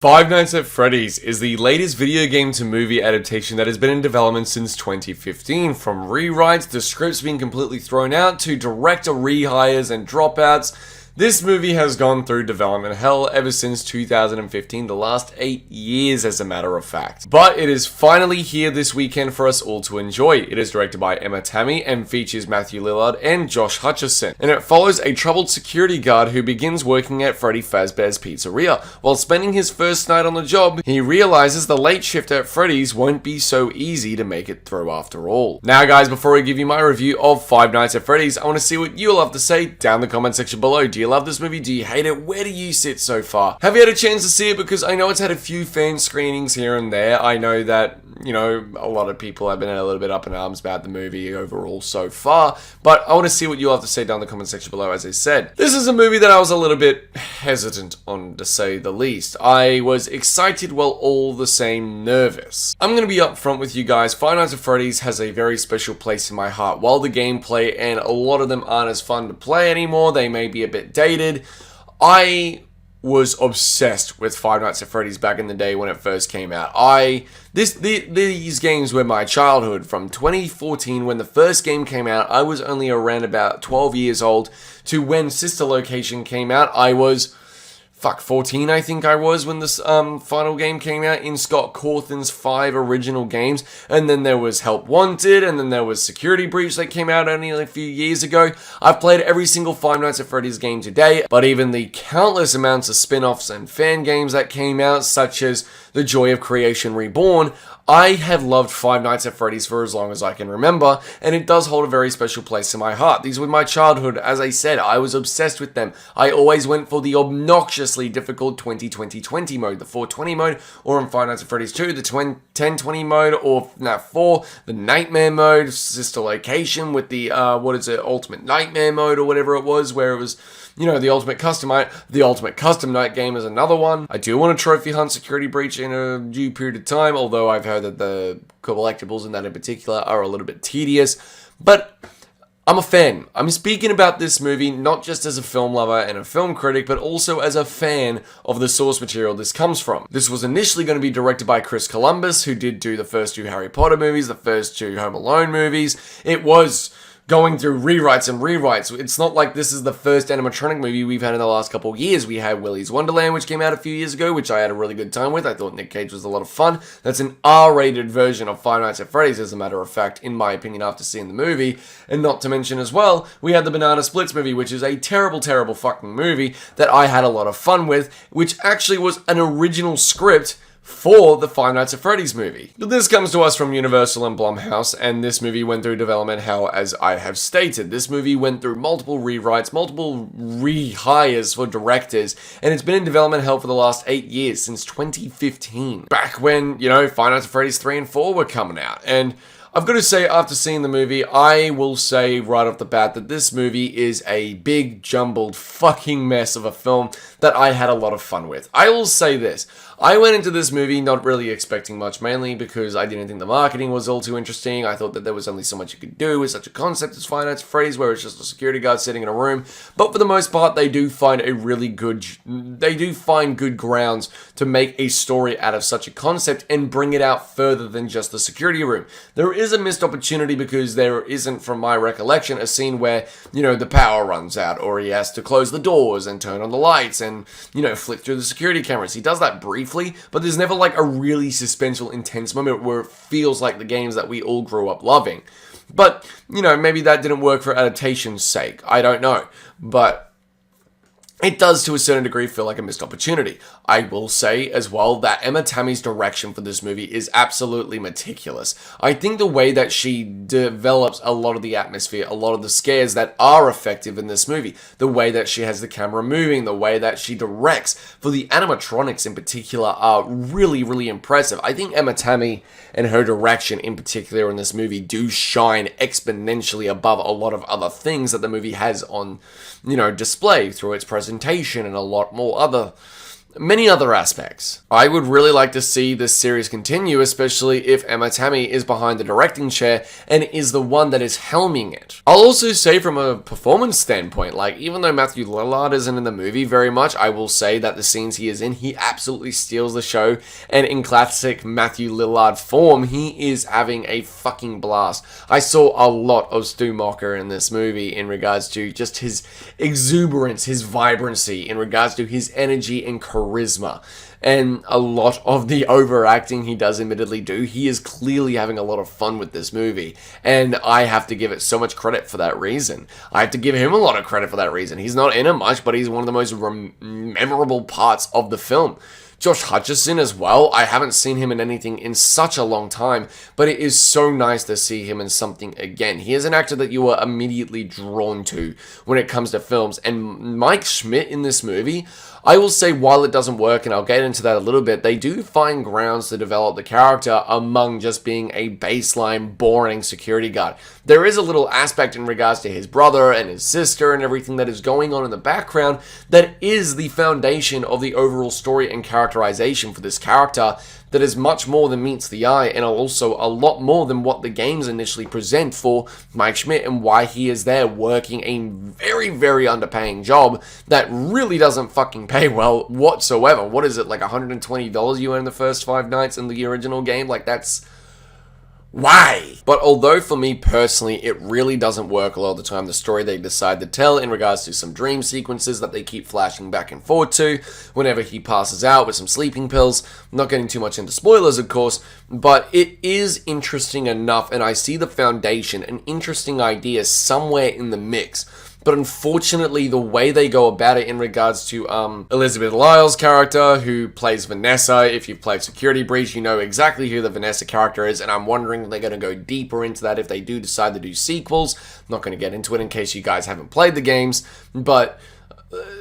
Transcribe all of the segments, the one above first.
Five Nights at Freddy's is the latest video game to movie adaptation that has been in development since 2015. From rewrites to scripts being completely thrown out to director rehires and dropouts, this movie has gone through development hell ever since 2015, the last 8 years as a matter of fact. But it is finally here this weekend for us all to enjoy. It is directed by Tammi and features Matthew Lillard and Josh Hutcherson. And it follows a troubled security guard who begins working at Freddy Fazbear's Pizzeria. While spending his first night on the job, he realizes the late shift at Freddy's won't be so easy to make it through after all. Now guys, before I give you my review of Five Nights at Freddy's, I want to see what you all have to say down in the comment section below. Do you love this movie? Do you hate it? Where do you sit so far? Have you had a chance to see it? Because I know it's had a few fan screenings here and there. I know that, you know, a lot of people have been a little bit up in arms about the movie overall so far, but I want to see what you all have to say down in the comment section below. As I said, this is a movie that I was a little bit hesitant on, to say the least. I was excited while all the same nervous. I'm going to be upfront with you guys. Five Nights at Freddy's has a very special place in my heart. While the gameplay and a lot of them aren't as fun to play anymore, they may be a bit dated, I was obsessed with Five Nights at Freddy's back in the day when it first came out. These games were my childhood. From 2014, when the first game came out, I was only around about 12 years old, to when Sister Location came out, I was 14 I think I was when this final game came out in Scott Cawthon's 5 original games. And then there was Help Wanted, and then there was Security Breach that came out only a few years ago. I've played every single Five Nights at Freddy's game today, but even the countless amounts of spin-offs and fan games that came out, such as The Joy of Creation Reborn, I have loved Five Nights at Freddy's for as long as I can remember, and it does hold a very special place in my heart. These were my childhood. As I said, I was obsessed with them. I always went for the obnoxiously difficult 20-20-20 mode, the 420 mode, or in Five Nights at Freddy's 2, the 10-20 mode, or FNAF 4, the Nightmare mode, Sister Location with the, Ultimate Nightmare mode, or whatever it was, where it was, you know, the Ultimate Custom Night. The Ultimate Custom Night game is another one. I do want to trophy hunt Security Breach in a due period of time, although I've heard that the collectibles in that in particular are a little bit tedious. But I'm a fan. I'm speaking about this movie not just as a film lover and a film critic, but also as a fan of the source material this comes from. This was initially going to be directed by Chris Columbus, who did do the first 2 Harry Potter movies, the first 2 Home Alone movies. It was going through rewrites and rewrites. It's not like this is the first animatronic movie we've had in the last couple of years. We had Willy's Wonderland, which came out a few years ago, which I had a really good time with. I thought Nick Cage was a lot of fun. That's an R-rated version of Five Nights at Freddy's, as a matter of fact, in my opinion, after seeing the movie. And not to mention as well, we had the Banana Splits movie, which is a terrible, terrible fucking movie that I had a lot of fun with, which actually was an original script for the Five Nights at Freddy's movie. But this comes to us from Universal and Blumhouse, and this movie went through development hell, as I have stated. This movie went through multiple rewrites, multiple rehires for directors, and it's been in development hell for the last 8 years, since 2015. Back when, you know, Five Nights at Freddy's 3 and 4 were coming out. And I've got to say, after seeing the movie, I will say right off the bat that this movie is a big, jumbled fucking mess of a film that I had a lot of fun with. I will say this. I went into this movie not really expecting much, mainly because I didn't think the marketing was all too interesting. I thought that there was only so much you could do with such a concept as Five Nights at Freddy's, where it's just a security guard sitting in a room. But for the most part, they do find good grounds to make a story out of such a concept and bring it out further than just the security room. There is a missed opportunity because there isn't, from my recollection, a scene where, you know, the power runs out, or he has to close the doors and turn on the lights and, you know, flick through the security cameras. He does that briefly, but there's never like a really suspenseful, intense moment where it feels like the games that we all grew up loving. But, you know, maybe that didn't work for adaptation's sake. I don't know. But it does, to a certain degree, feel like a missed opportunity. I will say, as well, that Tammi's direction for this movie is absolutely meticulous. I think the way that she develops a lot of the atmosphere, a lot of the scares that are effective in this movie, the way that she has the camera moving, the way that she directs, for the animatronics in particular, are really, really impressive. I think Tammi and her direction in particular in this movie do shine exponentially above a lot of other things that the movie has on, you know, display through its presentation and a lot more other many other aspects. I would really like to see this series continue, especially if Tammi is behind the directing chair and is the one that is helming it. I'll also say from a performance standpoint, like, even though Matthew Lillard isn't in the movie very much, I will say that the scenes he is in, he absolutely steals the show, and in classic Matthew Lillard form, he is having a fucking blast. I saw a lot of Stu Macher in this movie in regards to just his exuberance, his vibrancy, in regards to his energy and charisma, and a lot of the overacting he does admittedly do. He is clearly having a lot of fun with this movie, and I have to give it so much credit for that reason. I have to give him a lot of credit for that reason. He's not in it much, but he's one of the most memorable parts of the film. Josh Hutcherson as well. I haven't seen him in anything in such a long time, but it is so nice to see him in something again. He is an actor that you are immediately drawn to when it comes to films, and Mike Schmidt in this movie, I will say, while it doesn't work, and I'll get into that a little bit, they do find grounds to develop the character among just being a baseline, boring security guard. There is a little aspect in regards to his brother and his sister and everything that is going on in the background that is the foundation of the overall story and characterization for this character, that is much more than meets the eye, and also a lot more than what the games initially present for Mike Schmidt, and why he is there working a very, very underpaying job that really doesn't fucking pay well whatsoever. What is it, like $120 you earn the first 5 nights in the original game? Like, that's... why? But although for me personally, it really doesn't work a lot of the time, the story they decide to tell in regards to some dream sequences that they keep flashing back and forth to whenever he passes out with some sleeping pills. I'm not getting too much into spoilers, of course, but it is interesting enough, and I see the foundation, an interesting idea somewhere in the mix. But unfortunately, the way they go about it in regards to Elizabeth Lyle's character, who plays Vanessa, if you've played Security Breach, you know exactly who the Vanessa character is, and I'm wondering if they're going to go deeper into that if they do decide to do sequels. I'm not going to get into it in case you guys haven't played the games, but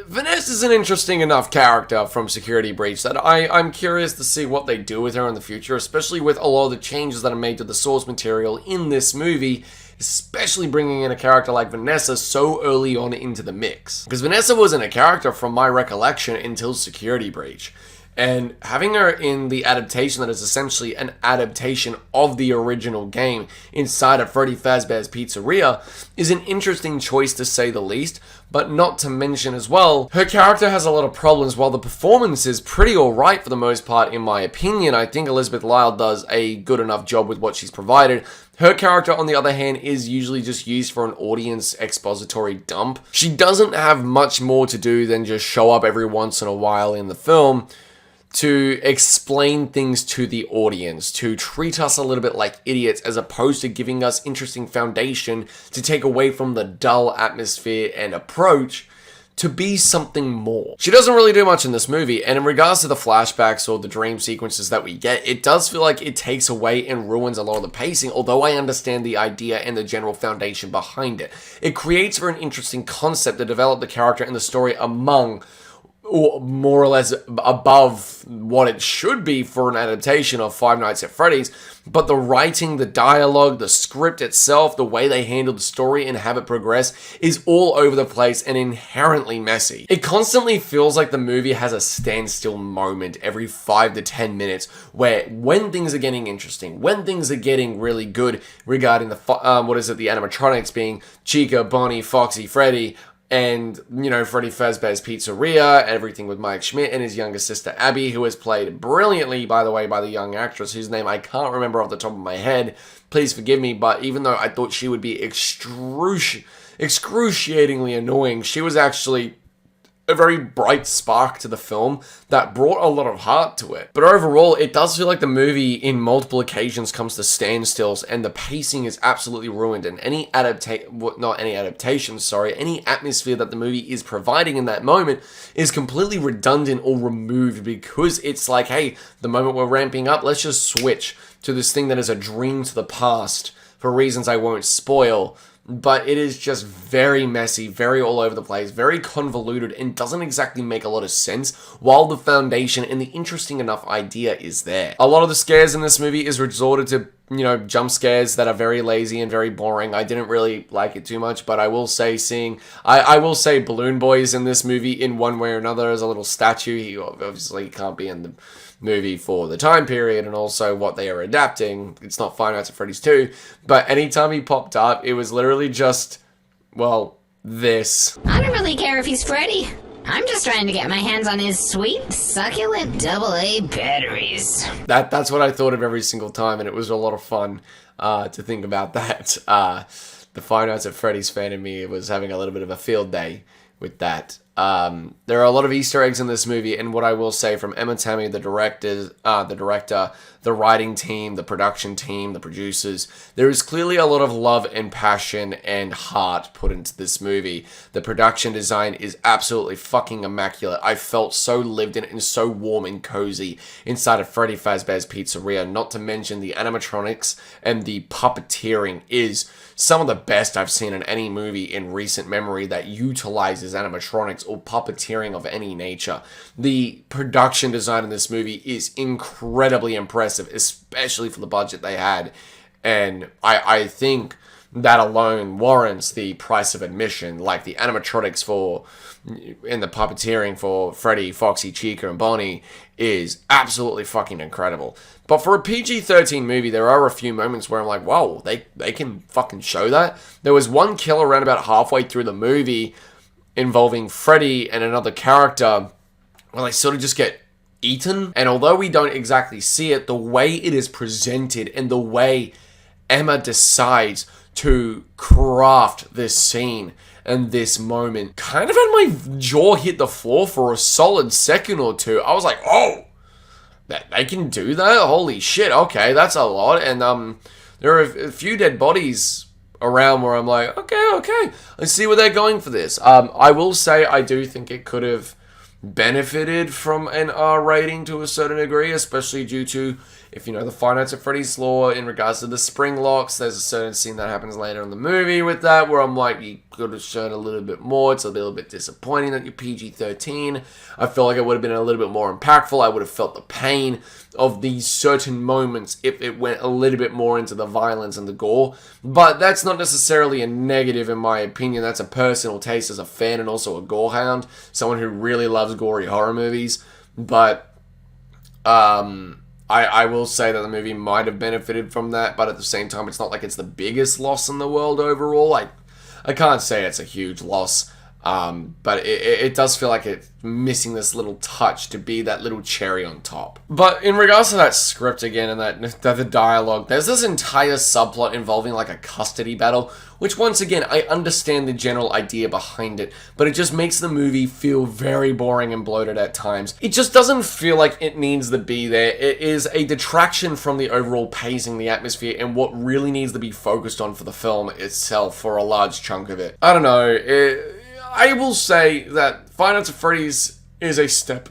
Vanessa is an interesting enough character from Security Breach that I'm curious to see what they do with her in the future, especially with a lot of the changes that are made to the source material in this movie, especially bringing in a character like Vanessa so early on into the mix. Because Vanessa wasn't a character from my recollection until Security Breach. And having her in the adaptation that is essentially an adaptation of the original game inside of Freddy Fazbear's Pizzeria is an interesting choice to say the least, but not to mention as well, her character has a lot of problems. While the performance is pretty alright for the most part in my opinion, I think Elizabeth Lyle does a good enough job with what she's provided. Her character, on the other hand, is usually just used for an audience expository dump. She doesn't have much more to do than just show up every once in a while in the film to explain things to the audience, to treat us a little bit like idiots, as opposed to giving us interesting foundation to take away from the dull atmosphere and approach to be something more. She doesn't really do much in this movie, and in regards to the flashbacks or the dream sequences that we get, it does feel like it takes away and ruins a lot of the pacing, although I understand the idea and the general foundation behind it. It creates for an interesting concept to develop the character and the story among, or more or less above what it should be for an adaptation of Five Nights at Freddy's, but the writing, the dialogue, the script itself, the way they handle the story and have it progress is all over the place and inherently messy. It constantly feels like the movie has a standstill moment every 5 to 10 minutes where when things are getting interesting, when things are getting really good regarding the, the animatronics being Chica, Bonnie, Foxy, Freddy, and, you know, Freddy Fazbear's Pizzeria, everything with Mike Schmidt and his younger sister Abby, who is played brilliantly, by the way, by the young actress whose name I can't remember off the top of my head. Please forgive me, but even though I thought she would be excruciatingly annoying, she was actually a very bright spark to the film that brought a lot of heart to it. But overall, it does feel like the movie in multiple occasions comes to standstills, and the pacing is absolutely ruined, and any atmosphere that the movie is providing in that moment is completely redundant or removed, because it's like, hey, the moment we're ramping up, let's just switch to this thing that is a dream to the past for reasons I won't spoil. but it is just very messy, very all over the place, very convoluted, and doesn't exactly make a lot of sense, while the foundation and the interesting enough idea is there. A lot of the scares in this movie is resorted to, you know, jump scares that are very lazy and very boring. I didn't really like it too much, but I will say I will say Balloon Boy's in this movie in one way or another as a little statue. He obviously can't be in the movie for the time period and also what they are adapting. It's not Five Nights at Freddy's 2, but anytime he popped up, it was literally just, well, this. I don't really care if he's Freddy. I'm just trying to get my hands on his sweet, succulent AA batteries. That's what I thought of every single time, and it was a lot of fun to think about that. The Five Nights at Freddy's fan in me was having a little bit of a field day with that. There are a lot of Easter eggs in this movie, and what I will say from Emma Tammi, the director, the writing team, the production team, the producers, there is clearly a lot of love and passion and heart put into this movie. The production design is absolutely fucking immaculate. I felt so lived in and so warm and cozy inside of Freddy Fazbear's Pizzeria, not to mention the animatronics and the puppeteering is some of the best I've seen in any movie in recent memory that utilizes animatronics or puppeteering of any nature. The production design in this movie is incredibly impressive, especially for the budget they had. And I think that alone warrants the price of admission. Like the animatronics in the puppeteering for Freddy, Foxy, Chica, and Bonnie is absolutely fucking incredible. But for a PG-13 movie, there are a few moments where I'm like, whoa, they can fucking show that. There was one kill around about halfway through the movie involving Freddy and another character where they sort of just get eaten. And although we don't exactly see it, the way it is presented and the way Emma decides to craft this scene and this moment kind of had my jaw hit the floor for a solid second or two. I was like, oh, they can do that? Holy shit, okay, that's a lot. And there are a few dead bodies around where I'm like, okay, I see where they're going for this. I will say I do think it could have benefited from an R rating to a certain degree, especially due to, if you know the Five Nights at Freddy's lore in regards to the spring locks, there's a certain scene that happens later in the movie with that where I'm like, you could have shown a little bit more. It's a little bit disappointing that you're PG-13. I feel like it would have been a little bit more impactful. I would have felt the pain of these certain moments if it went a little bit more into the violence and the gore. But that's not necessarily a negative in my opinion. That's a personal taste as a fan and also a gorehound, someone who really loves gory horror movies. But I will say that the movie might have benefited from that, but at the same time, it's not like it's the biggest loss in the world overall. I can't say it's a huge loss, but it does feel like it's missing this little touch to be that little cherry on top. But in regards to that script again and the dialogue, there's this entire subplot involving like a custody battle, which once again, I understand the general idea behind it, but it just makes the movie feel very boring and bloated at times. It just doesn't feel like it needs to be there. It is a detraction from the overall pacing, the atmosphere, and what really needs to be focused on for the film itself for a large chunk of it. I don't know, I will say that Five Nights at Freddy's is a step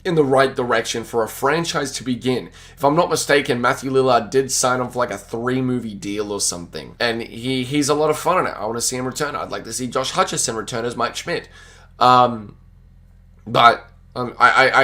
in the right direction for a franchise to begin. If I'm not mistaken, Matthew Lillard did sign on for like a 3-movie deal or something. And he's a lot of fun in it. I want to see him return. I'd like to see Josh Hutcherson return as Mike Schmidt. I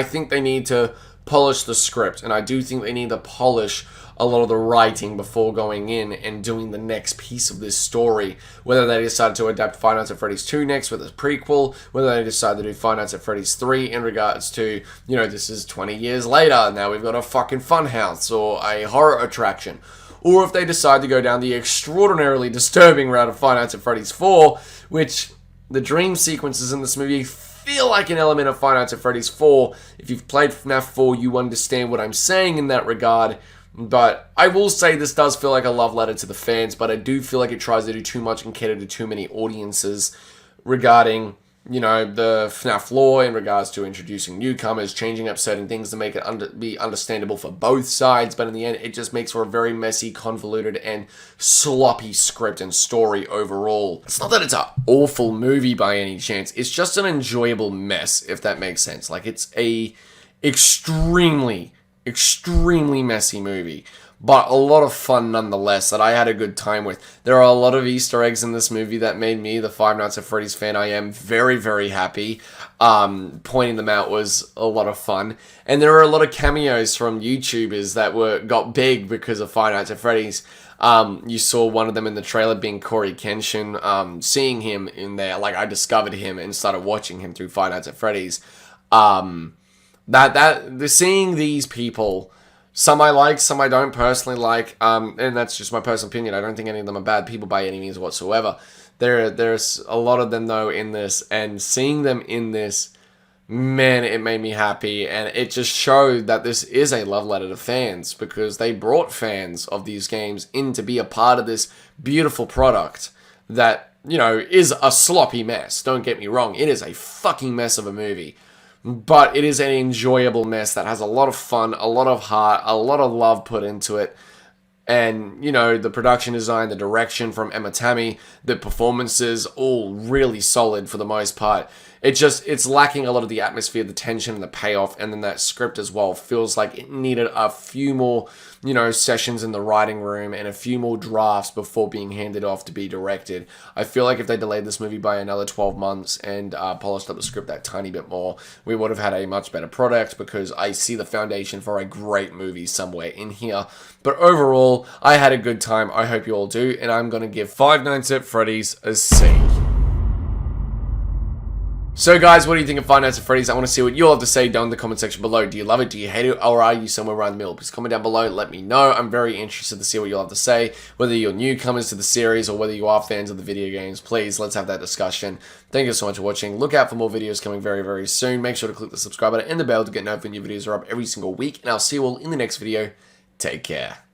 think they need to polish the script. And I do think they need to polish a lot of the writing before going in and doing the next piece of this story. Whether they decide to adapt Five Nights at Freddy's 2 next with a prequel, whether they decide to do Five Nights at Freddy's 3 in regards to, you know, this is 20 years later, now we've got a fucking funhouse or a horror attraction. Or if they decide to go down the extraordinarily disturbing route of Five Nights at Freddy's 4, which the dream sequences in this movie feel like an element of Five Nights at Freddy's 4. If you've played FNAF 4, you understand what I'm saying in that regard. But I will say this does feel like a love letter to the fans, but I do feel like it tries to do too much and cater to too many audiences regarding, you know, the FNAF lore in regards to introducing newcomers, changing up certain things to make it be understandable for both sides, but in the end, it just makes for a very messy, convoluted, and sloppy script and story overall. It's not that it's an awful movie by any chance, it's just an enjoyable mess, if that makes sense. Like, it's a extremely extremely messy movie, but a lot of fun nonetheless that I had a good time with. There are a lot of Easter eggs in this movie that made me, the Five Nights at Freddy's fan I am, very, very happy. Pointing them out was a lot of fun. And there are a lot of cameos from YouTubers that got big because of Five Nights at Freddy's. You saw one of them in the trailer being Corey Kenshin. Seeing him in there, like, I discovered him and started watching him through Five Nights at Freddy's. Seeing these people, some I like, some I don't personally like, and that's just my personal opinion. I don't think any of them are bad people by any means whatsoever. There's a lot of them, though, in this, and seeing them in this, man, it made me happy, and it just showed that this is a love letter to fans, because they brought fans of these games in to be a part of this beautiful product that, you know, is a sloppy mess. Don't get me wrong, it is a fucking mess of a movie. But it is an enjoyable mess that has a lot of fun, a lot of heart, a lot of love put into it. And, you know, the production design, the direction from Tammi, the performances, all really solid for the most part. It's lacking a lot of the atmosphere, the tension, and the payoff, and then that script as well feels like it needed a few more, you know, sessions in the writing room and a few more drafts before being handed off to be directed. I feel like if they delayed this movie by another 12 months and polished up the script that tiny bit more, we would have had a much better product, because I see the foundation for a great movie somewhere in here. But overall, I had a good time. I hope you all do, and I'm going to give Five Nights at Freddy's a C. So guys, what do you think of Five Nights at Freddy's? I want to see what you all have to say down in the comment section below. Do you love it? Do you hate it? Or are you somewhere around the middle? Please comment down below. Let me know. I'm very interested to see what you all have to say. Whether you're newcomers to the series or whether you are fans of the video games, please, let's have that discussion. Thank you so much for watching. Look out for more videos coming very, very soon. Make sure to click the subscribe button and the bell to get notified when new videos are up every single week. And I'll see you all in the next video. Take care.